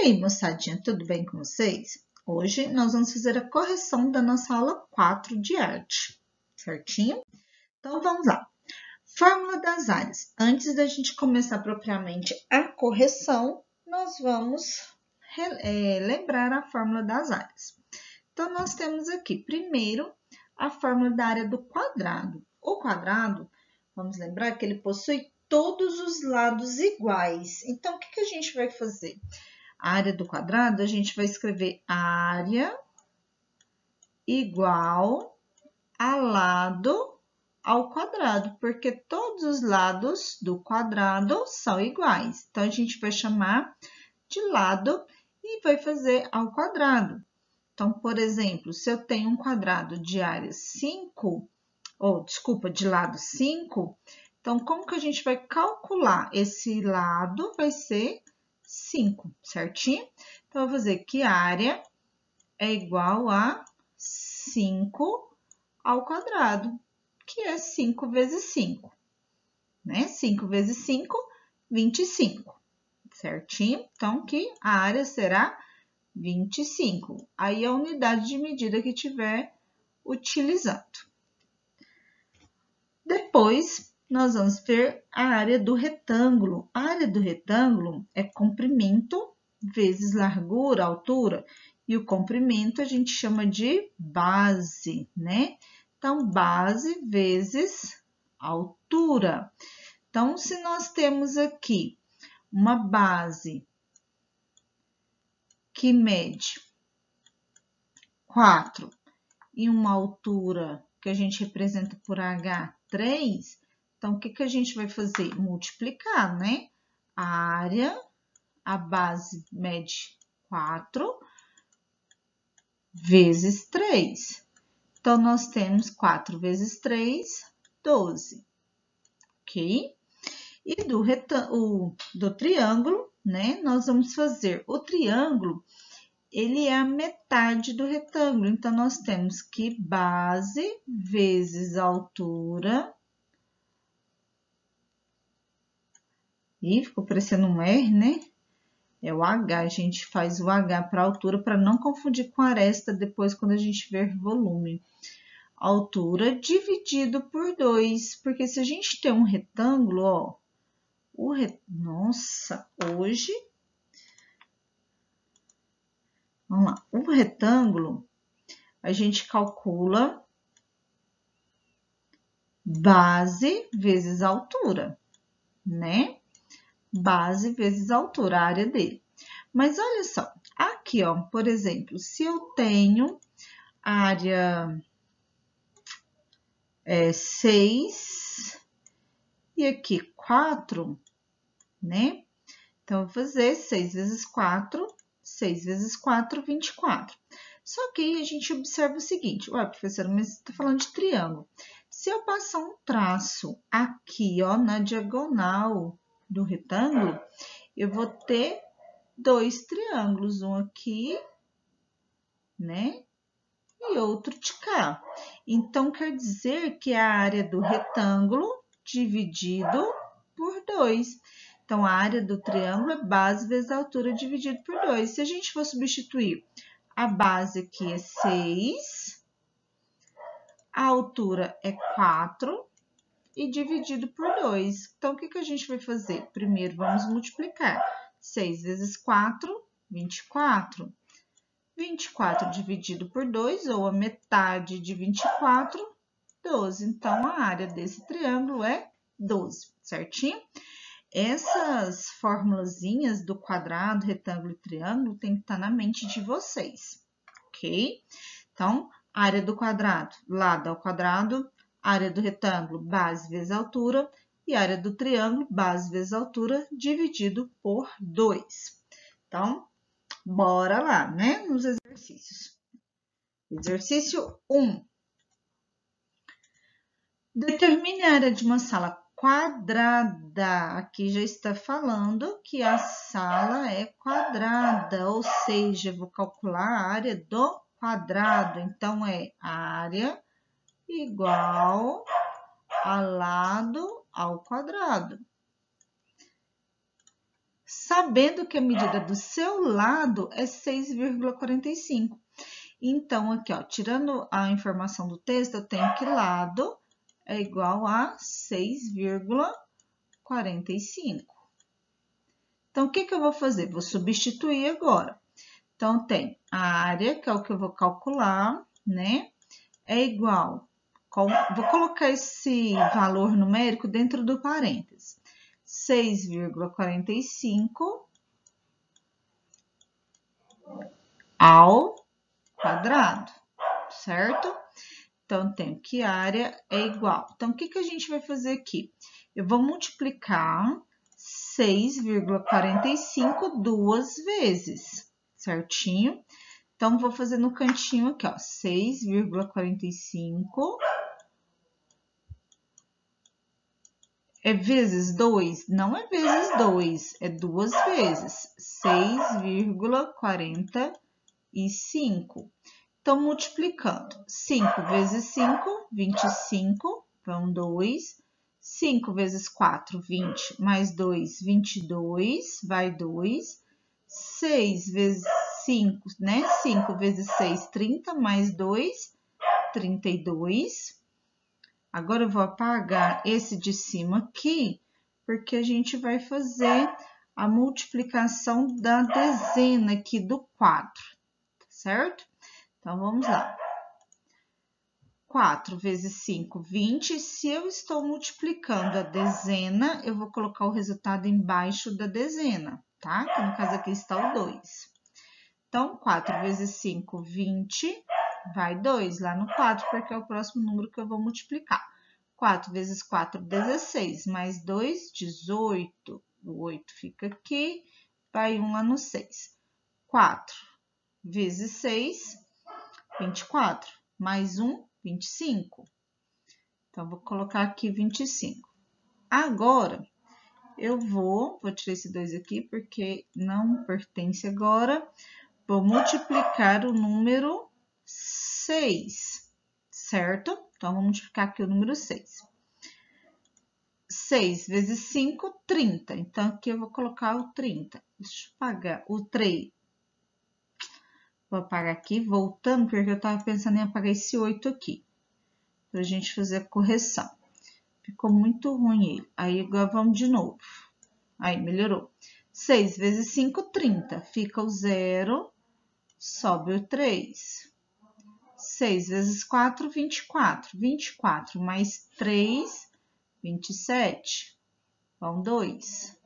aí, moçadinha, tudo bem com vocês? Hoje nós vamos fazer a correção da nossa aula 4 de arte, certinho? Então, vamos lá. Fórmula das áreas. Antes da gente começar propriamente a correção, nós vamos lembrar a fórmula das áreas. Então, nós temos aqui, primeiro, a fórmula da área do quadrado. O quadrado, vamos lembrar que ele possui todos os lados iguais. Então, o que a gente vai fazer? A área do quadrado, a gente vai escrever área igual a lado ao quadrado, porque todos os lados do quadrado são iguais. Então, a gente vai chamar de lado e vai fazer ao quadrado. Então, por exemplo, se eu tenho um quadrado de área 5, de lado 5, então, como que a gente vai calcular? Esse lado vai ser 5, certinho? Então, eu vou fazer que área é igual a 5 ao quadrado, que é 5 vezes 5, né? 5 vezes 5, 25, certinho? Então, que a área será 25. Aí, a unidade de medida que estiver utilizando. Depois, nós vamos ver a área do retângulo. A área do retângulo é comprimento vezes largura, altura, e o comprimento a gente chama de base, né? Então, base vezes altura. Então, se nós temos aqui uma base que mede 4 e uma altura que a gente representa por H, 3, então, o que a gente vai fazer? Multiplicar, né? A área, a base mede 4 vezes 3. Então, nós temos 4 vezes 3, 12, ok? E do triângulo, né? Nós vamos fazer o triângulo, ele é a metade do retângulo. Então, nós temos que base vezes altura. Ih, ficou parecendo um R, né? É o H, a gente faz o H para altura para não confundir com aresta depois quando a gente ver volume. Altura dividido por 2, porque se a gente tem um retângulo, ó, nossa, hoje, vamos lá, o retângulo, a gente calcula base vezes altura, né? Base vezes altura, a área dele. Mas olha só, aqui, ó, por exemplo, se eu tenho área 6 e aqui 4, né? Então, eu vou fazer 6 vezes 4, 6 vezes 4, 24. Só que aí a gente observa o seguinte, ué, professora, mas você está falando de triângulo. Se eu passar um traço aqui, ó, na diagonal do retângulo, eu vou ter 2 triângulos, um aqui, né? E outro de cá. Então, quer dizer que a área do retângulo dividido por 2. Então, a área do triângulo é base vezes a altura dividido por 2. Se a gente for substituir, a base aqui é 6, a altura é 4 e dividido por 2. Então, o que a gente vai fazer? Primeiro, vamos multiplicar. 6 vezes 4, 24. 24 dividido por 2, ou a metade de 24, 12. Então, a área desse triângulo é 12, certinho? Essas formulazinhas do quadrado, retângulo e triângulo tem que estar na mente de vocês, ok? Então, área do quadrado, lado ao quadrado, área do retângulo, base vezes altura, e área do triângulo, base vezes altura, dividido por 2. Então, bora lá, né? Nos exercícios. Exercício 1. Determine a área de uma sala quadrada. Aqui já está falando que a sala é quadrada, ou seja, eu vou calcular a área do quadrado. Então, é área igual a lado ao quadrado. sabendo que a medida do seu lado é 6,45. Então, aqui, ó, tirando a informação do texto, eu tenho que lado é igual a 6,45. Então, o que eu vou fazer? Vou substituir agora. Então, tem a área, que é o que eu vou calcular, né? É igual, vou colocar esse valor numérico dentro do parênteses. 6,45 ao quadrado, certo? Então, tenho que área é igual. Então, o que a gente vai fazer aqui? Eu vou multiplicar 6,45 duas vezes, certinho? Então, vou fazer no cantinho aqui, ó, 6,45 é vezes 2? Não é vezes 2, é duas vezes, 6,45. Então, multiplicando, 5 vezes 5, 25, vão 2. 5 vezes 4, 20, mais 2, 22, vai 2. 6 vezes 5, né? 5 vezes 6, 30, mais 2, 32. Agora, eu vou apagar esse de cima aqui, porque a gente vai fazer a multiplicação da dezena aqui do 4, certo? Então, vamos lá. 4 vezes 5, 20. Se eu estou multiplicando a dezena, eu vou colocar o resultado embaixo da dezena, tá? Que no caso aqui está o 2. Então, 4 vezes 5, 20, vai 2 lá no 4, porque é o próximo número que eu vou multiplicar. 4 vezes 4, 16, mais 2, 18. O 8 fica aqui, vai 1 lá no 6. 4 vezes 6, 24, mais 1, 25. Então, vou colocar aqui 25. Agora, eu vou tirar esse 2 aqui, porque não pertence agora. Vou multiplicar o número 6, certo? Então, vou multiplicar aqui o número 6. 6 vezes 5, 30. Então, aqui eu vou colocar o 30. Deixa eu apagar o 3. Vou apagar aqui, voltando, porque eu estava pensando em apagar esse 8 aqui, para a gente fazer a correção. Ficou muito ruim ele. Aí, agora vamos de novo. Aí, melhorou. 6 vezes 5, 30. Fica o 0, sobe o 3. 6 vezes 4, 24. 24 mais 3, 27. Vão 2.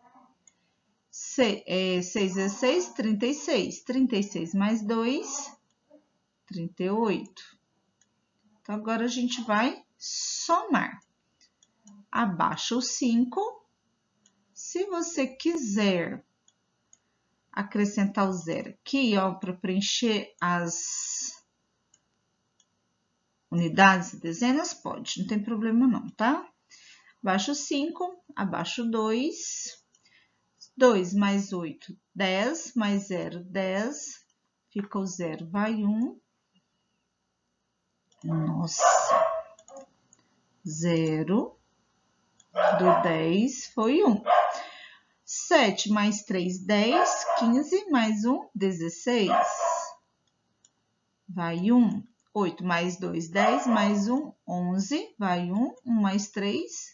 6 vezes 6, 36. 36 mais 2, 38. Então, agora a gente vai somar. Abaixa o 5. Se você quiser acrescentar o 0 aqui, ó, para preencher as unidades e dezenas, pode, não tem problema não, tá? Abaixo o 5, abaixo o 2. 2 mais 8, 10, mais 0, 10. Fica o 0, vai 1. Nossa. 0 do 10 foi 1. 7 mais 3, 10. 15 mais 1, 16. Vai 1. 8 mais 2, 10. Mais 1, 11. Vai 1. 1 mais 3,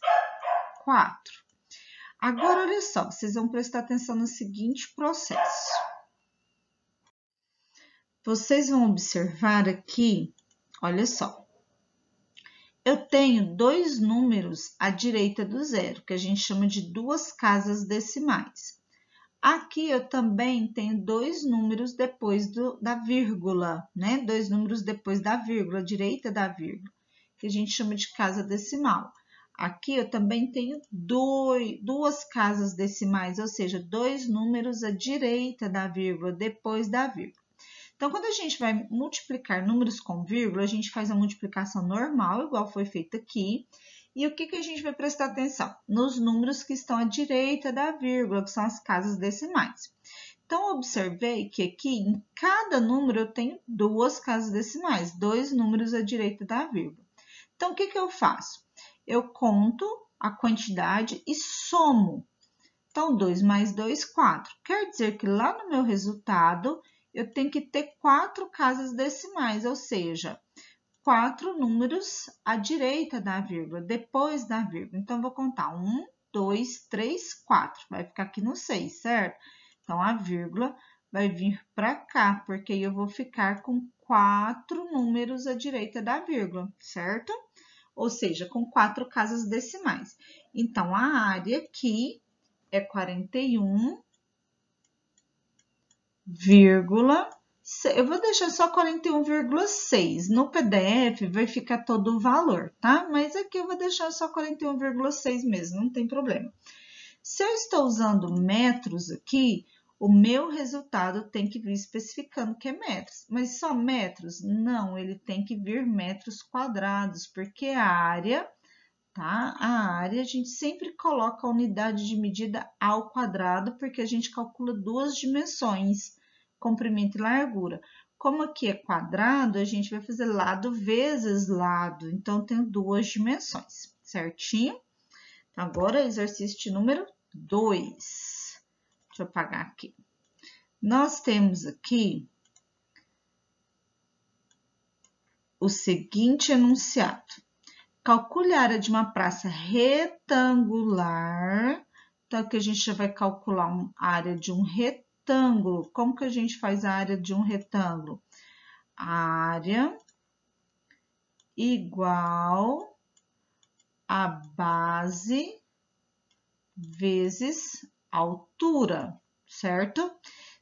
4. Agora, olha só, vocês vão prestar atenção no seguinte processo. Vocês vão observar aqui, olha só. Eu tenho dois números à direita do 0, que a gente chama de duas casas decimais. Aqui eu também tenho dois números depois da vírgula, né? Dois números depois da vírgula, à direita da vírgula, que a gente chama de casa decimal. Aqui eu também tenho duas casas decimais, ou seja, dois números à direita da vírgula, depois da vírgula. Então, quando a gente vai multiplicar números com vírgula, a gente faz a multiplicação normal, igual foi feito aqui. E o que a gente vai prestar atenção? Nos números que estão à direita da vírgula, que são as casas decimais. Então, observei que aqui, em cada número, eu tenho duas casas decimais, dois números à direita da vírgula. Então, o que eu faço? Eu conto a quantidade e somo. Então, 2 mais 2, 4. Quer dizer que lá no meu resultado, eu tenho que ter 4 casas decimais, ou seja, 4 números à direita da vírgula, depois da vírgula. Então, vou contar 1, 2, 3, 4. Vai ficar aqui no 6, certo? Então, a vírgula vai vir para cá, porque aí eu vou ficar com 4 números à direita da vírgula, certo? Ou seja, com 4 casas decimais. Então, a área aqui é 41, eu vou deixar só 41,6. No PDF vai ficar todo o valor, tá? Mas aqui eu vou deixar só 41,6 mesmo, não tem problema. Se eu estou usando metros aqui, o meu resultado tem que vir especificando que é metros. Mas só metros? Não, ele tem que vir metros quadrados, porque a área, tá? A área, a gente sempre coloca a unidade de medida ao quadrado, porque a gente calcula duas dimensões, comprimento e largura. Como aqui é quadrado, a gente vai fazer lado vezes lado, então tem duas dimensões, certinho? Então, agora, exercício de número 2. Deixa eu apagar aqui. Nós temos aqui o seguinte enunciado. Calcule a área de uma praça retangular. Então, aqui a gente já vai calcular a área de um retângulo. Como que a gente faz a área de um retângulo? A área igual a base vezes altura, certo?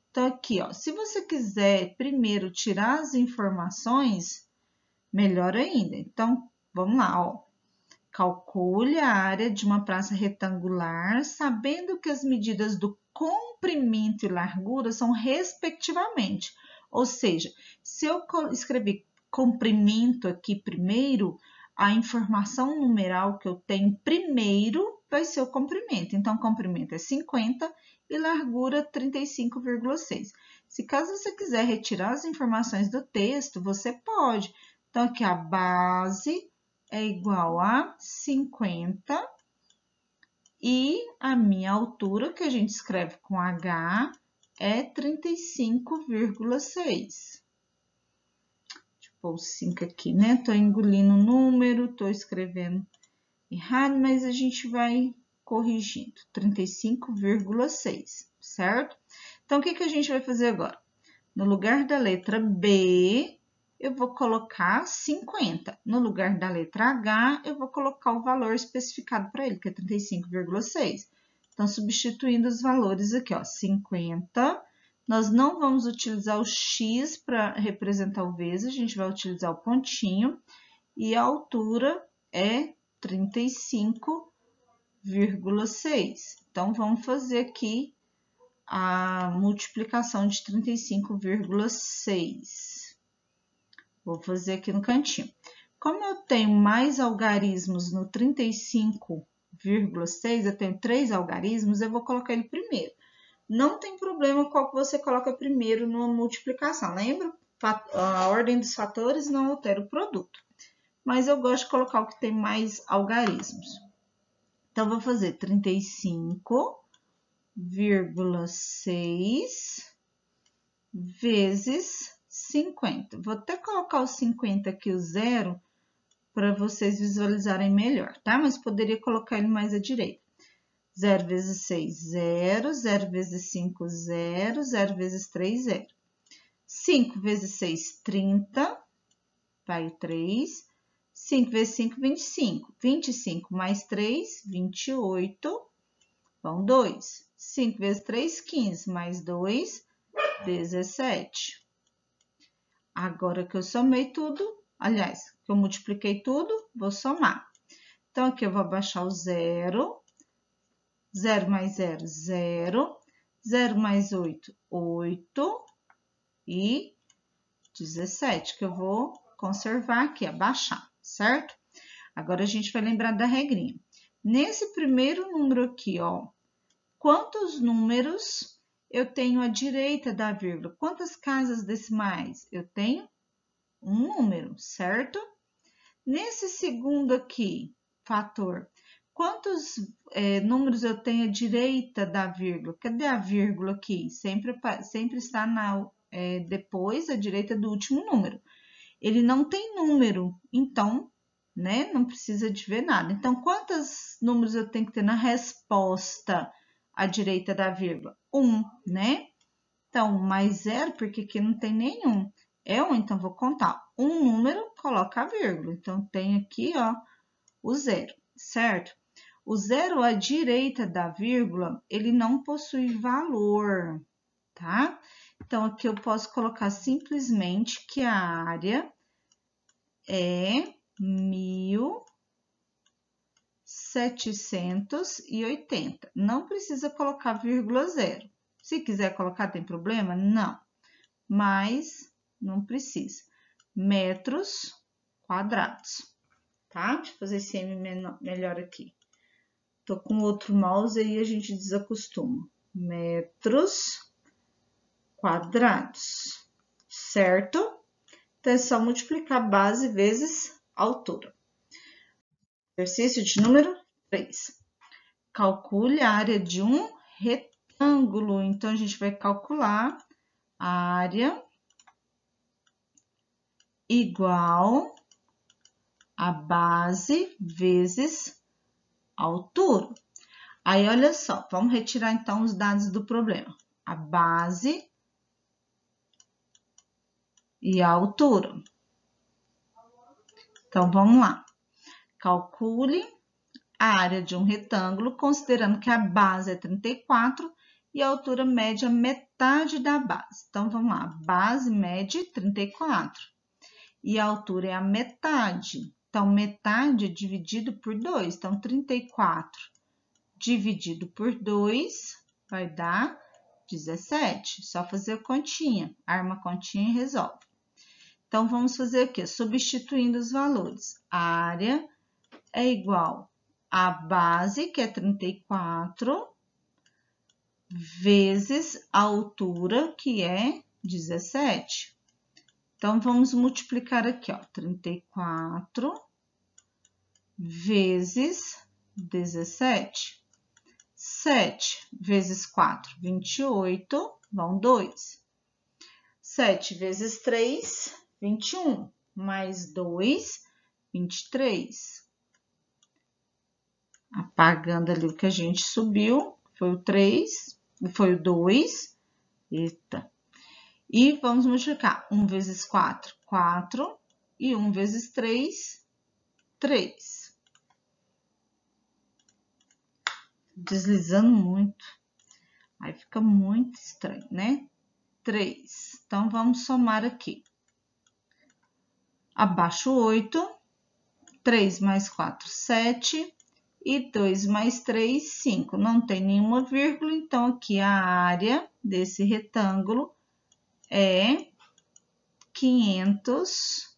Então, aqui, ó, se você quiser primeiro tirar as informações, melhor ainda. Então, vamos lá, ó. Calcule a área de uma praça retangular, sabendo que as medidas do comprimento e largura são respectivamente. Ou seja, se eu escrever comprimento aqui primeiro, a informação numeral que eu tenho primeiro vai ser o comprimento. Então, comprimento é 50 e largura 35,6. Se caso você quiser retirar as informações do texto, você pode. Então, aqui a base é igual a 50 e a minha altura, que a gente escreve com H, é 35,6. Deixa eu pôr o 5 aqui, né? Tô engolindo o número, tô escrevendo errado, mas a gente vai corrigindo. 35,6, certo? Então, o que que a gente vai fazer agora? No lugar da letra B, eu vou colocar 50. No lugar da letra H, eu vou colocar o valor especificado para ele, que é 35,6. Então, substituindo os valores aqui, ó, 50. Nós não vamos utilizar o X para representar o vezes, a gente vai utilizar o pontinho. E a altura é 35,6. Então, vamos fazer aqui a multiplicação de 35,6. Vou fazer aqui no cantinho. Como eu tenho mais algarismos no 35,6, eu tenho 3 algarismos, eu vou colocar ele primeiro. Não tem problema qual que você coloca primeiro numa multiplicação. Lembra? A ordem dos fatores não altera o produto. Mas eu gosto de colocar o que tem mais algarismos. Então, vou fazer 35,6 vezes 50. Vou até colocar o 50 aqui, o zero, para vocês visualizarem melhor, tá? Mas poderia colocar ele mais à direita. 0 vezes 6, 0. 0 vezes 5, 0. 0 vezes 3, 0. 5 vezes 6, 30. Vai o 3. 5 vezes 5, 25. 25 mais 3, 28. Vão 2. 5 vezes 3, 15. Mais 2, 17. Agora que eu somei tudo, aliás, que eu multipliquei tudo, vou somar. Então, aqui eu vou abaixar o 0. 0 mais 0, 0. 0 mais 8, 8. E 17, que eu vou conservar aqui, abaixar, certo? Agora, a gente vai lembrar da regrinha. Nesse primeiro número aqui, ó, quantos números eu tenho à direita da vírgula? Quantas casas decimais? Eu tenho um número, certo? Nesse segundo aqui, fator, quantos números eu tenho à direita da vírgula? Cadê a vírgula aqui? Sempre está depois, à direita do último número. Ele não tem número, então, né, não precisa de ver nada. Então, quantos números eu tenho que ter na resposta à direita da vírgula? 1, né? Então, mais 0, porque aqui não tem nenhum. É 1, então vou contar. Um número, coloca a vírgula. Então, tem aqui, ó, o 0, certo? O 0 à direita da vírgula, ele não possui valor, tá? Então, aqui eu posso colocar simplesmente que a área é 1.780. Não precisa colocar vírgula 0. Se quiser colocar, tem problema? Não. Mas não precisa. Metros quadrados, tá? Deixa eu fazer esse M melhor aqui. Tô com outro mouse aí, a gente desacostuma. Metros quadrados, certo? Então, é só multiplicar base vezes altura. Exercício de número 3. Calcule a área de um retângulo. Então, a gente vai calcular a área igual a base vezes altura. Aí, olha só, vamos retirar então os dados do problema. A base e a altura. Então, vamos lá. Calcule a área de um retângulo, considerando que a base é 34 e a altura mede a metade da base. Então, vamos lá. A base mede 34 e a altura é a metade. Então, metade é dividido por 2. Então, 34 dividido por 2 vai dar 17. Só fazer a continha. Arma a continha e resolve. Então, vamos fazer o quê? Substituindo os valores. A área é igual a base, que é 34, vezes a altura, que é 17. Então, vamos multiplicar aqui, ó, 34 vezes 17. 7 vezes 4, 28, vão 2. 7 vezes 3, 21, mais 2, 23. Apagando ali o que a gente subiu, foi o 3, foi o 2, eita. E vamos multiplicar 1 vezes 4, 4, e 1 vezes 3, 3. Deslizando muito, aí fica muito estranho, né? 3. Então, vamos somar aqui. Abaixo 8, 3 mais 4, 7. E 2 mais 3, 5. Não tem nenhuma vírgula, então aqui a área desse retângulo é 500.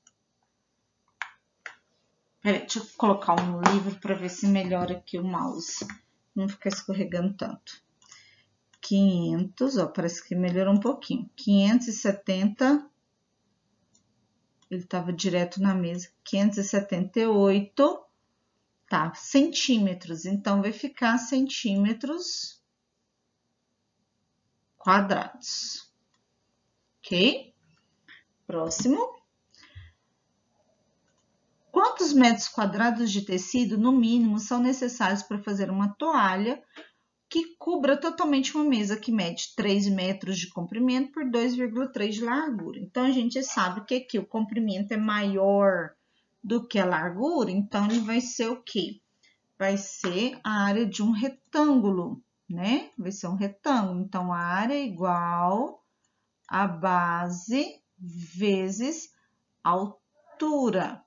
Peraí, deixa eu colocar um livro para ver se melhora aqui o mouse. Não ficar escorregando tanto. 500, ó, parece que melhorou um pouquinho. 570. Ele estava direto na mesa. 578. Tá, centímetros, então vai ficar centímetros quadrados, ok? Próximo. Quantos metros quadrados de tecido, no mínimo, são necessários para fazer uma toalha que cubra totalmente uma mesa que mede 3 metros de comprimento por 2,3 de largura? Então, a gente sabe que aqui o comprimento é maior do que a largura, então ele vai ser o quê? Vai ser a área de um retângulo, né? Vai ser um retângulo. Então, a área é igual a base vezes altura.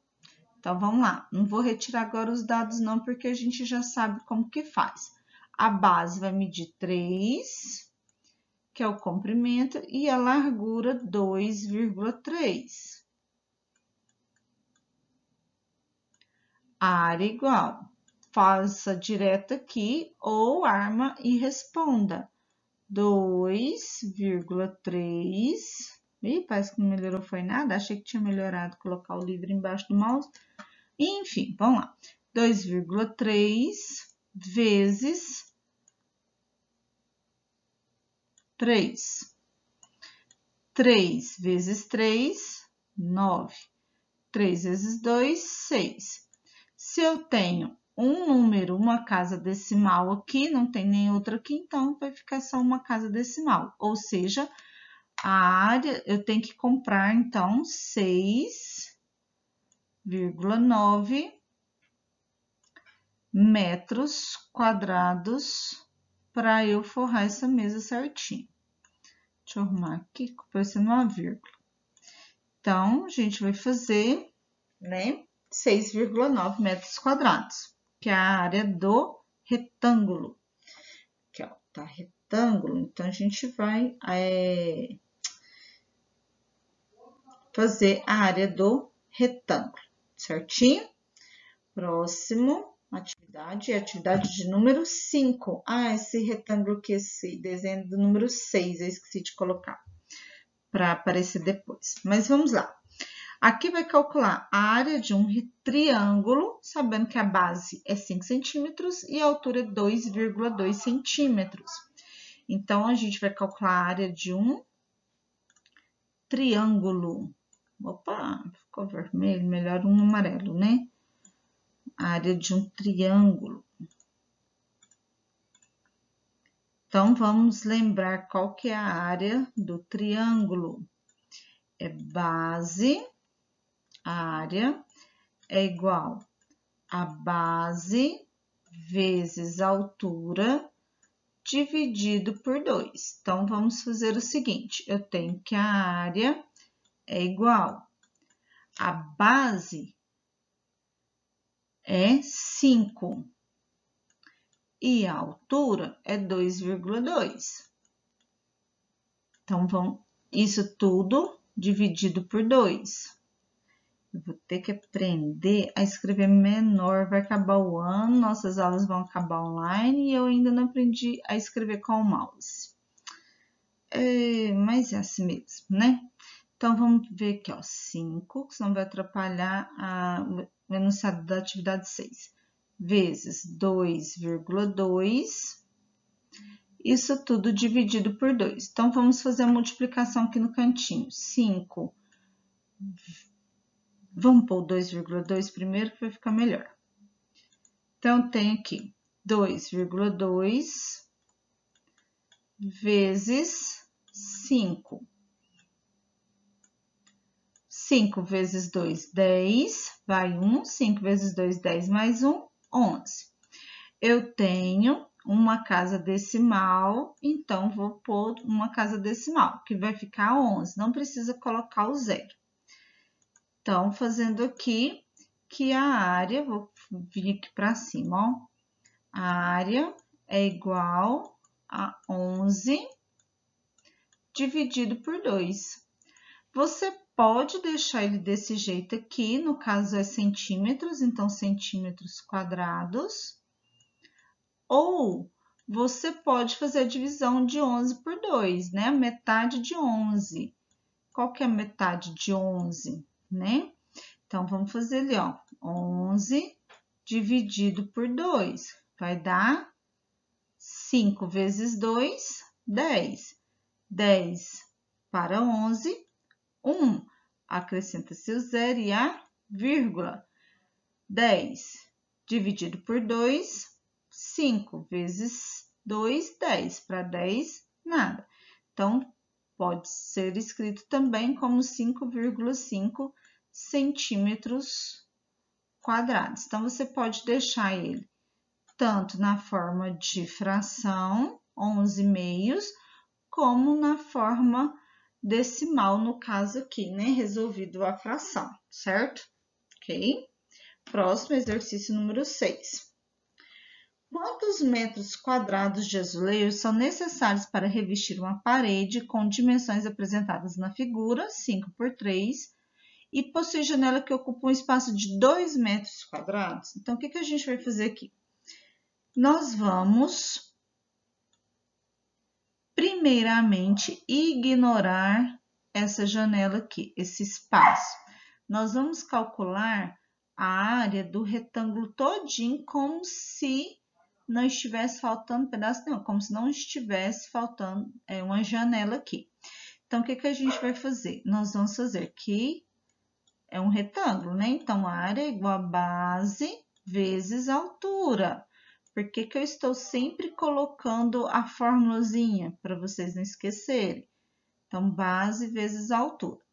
Então, vamos lá. Não vou retirar agora os dados não, porque a gente já sabe como que faz. A base vai medir 3, que é o comprimento, e a largura 2,3. A área igual. Faça direto aqui ou arma e responda. 2,3. Ih, parece que não melhorou foi nada. Achei que tinha melhorado colocar o livro embaixo do mouse. Enfim, vamos lá. 2,3 vezes 3. 3 vezes 3, 9. 3 vezes 2, 6. Se eu tenho um número, uma casa decimal aqui, não tem nem outra aqui, então vai ficar só uma casa decimal. Ou seja, a área, eu tenho que comprar, então, 6,9 metros quadrados para eu forrar essa mesa certinho. Deixa eu arrumar aqui, parecendo uma vírgula. Então, a gente vai fazer, né, 6,9 metros quadrados, que é a área do retângulo. Aqui, ó, tá retângulo, então a gente vai fazer a área do retângulo, certinho? Próximo atividade, atividade de número 5. Ah, esse retângulo aqui, esse desenho do número 6, eu esqueci de colocar para aparecer depois. Mas vamos lá. Aqui vai calcular a área de um triângulo, sabendo que a base é 5 centímetros e a altura é 2,2 centímetros. Então, a gente vai calcular a área de um triângulo. Opa, ficou vermelho, melhor um amarelo, né? A área de um triângulo. Então, vamos lembrar qual que é a área do triângulo. É base, a área é igual a base vezes a altura dividido por 2. Então, vamos fazer o seguinte, eu tenho que a área é igual a base é 5 e a altura é 2,2. Então, isso tudo dividido por 2. Eu vou ter que aprender a escrever menor, vai acabar o ano, nossas aulas vão acabar online e eu ainda não aprendi a escrever com o mouse. Mas é assim mesmo, né? Então, vamos ver aqui, ó, 5, que senão vai atrapalhar o enunciado da atividade 6, vezes 2,2, isso tudo dividido por 2. Então, vamos fazer a multiplicação aqui no cantinho. 5, vamos pôr 2,2 primeiro, que vai ficar melhor. Então, tem aqui 2,2 vezes 5. 5 vezes 2, 10, vai 1. 5 vezes 2, 10 mais 1, 11. Eu tenho uma casa decimal, então vou pôr uma casa decimal, que vai ficar 11. Não precisa colocar o zero. Então, fazendo aqui que a área, vou vir aqui para cima, ó. A área é igual a 11 dividido por 2. Você pode deixar ele desse jeito aqui, no caso é centímetros, então centímetros quadrados. Ou você pode fazer a divisão de 11 por 2, né? Metade de 11. Qual que é a metade de 11, né? Então, vamos fazer ali, ó, 11 dividido por 2. Vai dar 5 vezes 2, 10. 10 para 11, 1. Acrescenta-se o zero e a vírgula. 10 dividido por 2, 5 vezes 2, 10. Para 10, nada. Então, pode ser escrito também como 5,5 centímetros quadrados. Então, você pode deixar ele tanto na forma de fração, 11 meios, como na forma decimal, no caso aqui, né? Resolvido a fração, certo? Ok? Próximo exercício número 6. Quantos metros quadrados de azulejo são necessários para revestir uma parede com dimensões apresentadas na figura, 5 por 3, e possui janela que ocupa um espaço de 2 metros quadrados? Então, o que a gente vai fazer aqui? Nós vamos, primeiramente, ignorar essa janela aqui, esse espaço. Nós vamos calcular a área do retângulo todinho como se não estivesse faltando pedaço nenhum, como se não estivesse faltando uma janela aqui. Então, o que que a gente vai fazer? Nós vamos fazer aqui, é um retângulo, né? Então, a área é igual a base vezes a altura. Por que que eu estou sempre colocando a formulazinha? Para vocês não esquecerem. Então, base vezes a altura.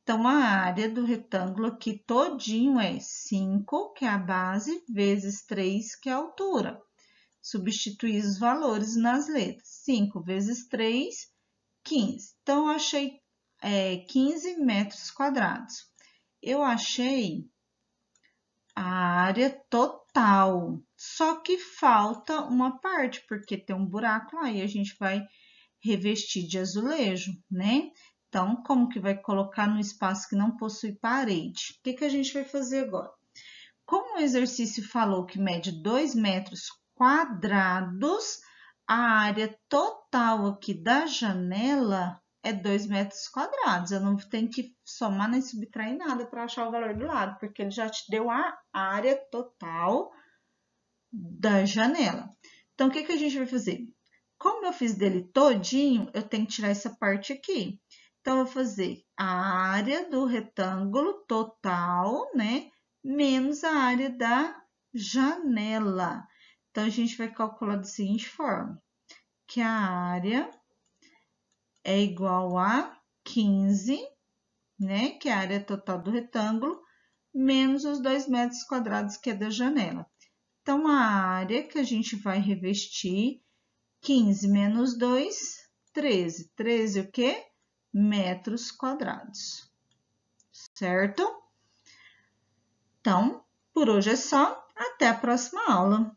Então, a área do retângulo aqui todinho é 5, que é a base, vezes 3, que é a altura. Substituir os valores nas letras. 5 vezes 3, 15. Então, eu achei 15 metros quadrados. Eu achei a área total, só que falta uma parte, porque tem um buraco lá e a gente vai revestir de azulejo, né? Então, como que vai colocar no espaço que não possui parede? O que que a gente vai fazer agora? Como o exercício falou que mede 2 metros quadrados, a área total aqui da janela é 2 metros quadrados. Eu não tenho que somar nem subtrair nada para achar o valor do lado, porque ele já te deu a área total da janela. Então, o que que a gente vai fazer? Como eu fiz dele todinho, eu tenho que tirar essa parte aqui. Então, eu vou fazer a área do retângulo total, né? Menos a área da janela. Então, a gente vai calcular da seguinte forma, que a área é igual a 15, né? Que é a área total do retângulo, menos os 2 metros quadrados que é da janela. Então, a área que a gente vai revestir, 15 menos 2, 13. 13 o quê? Metros quadrados, certo? Então, por hoje é só. Até a próxima aula.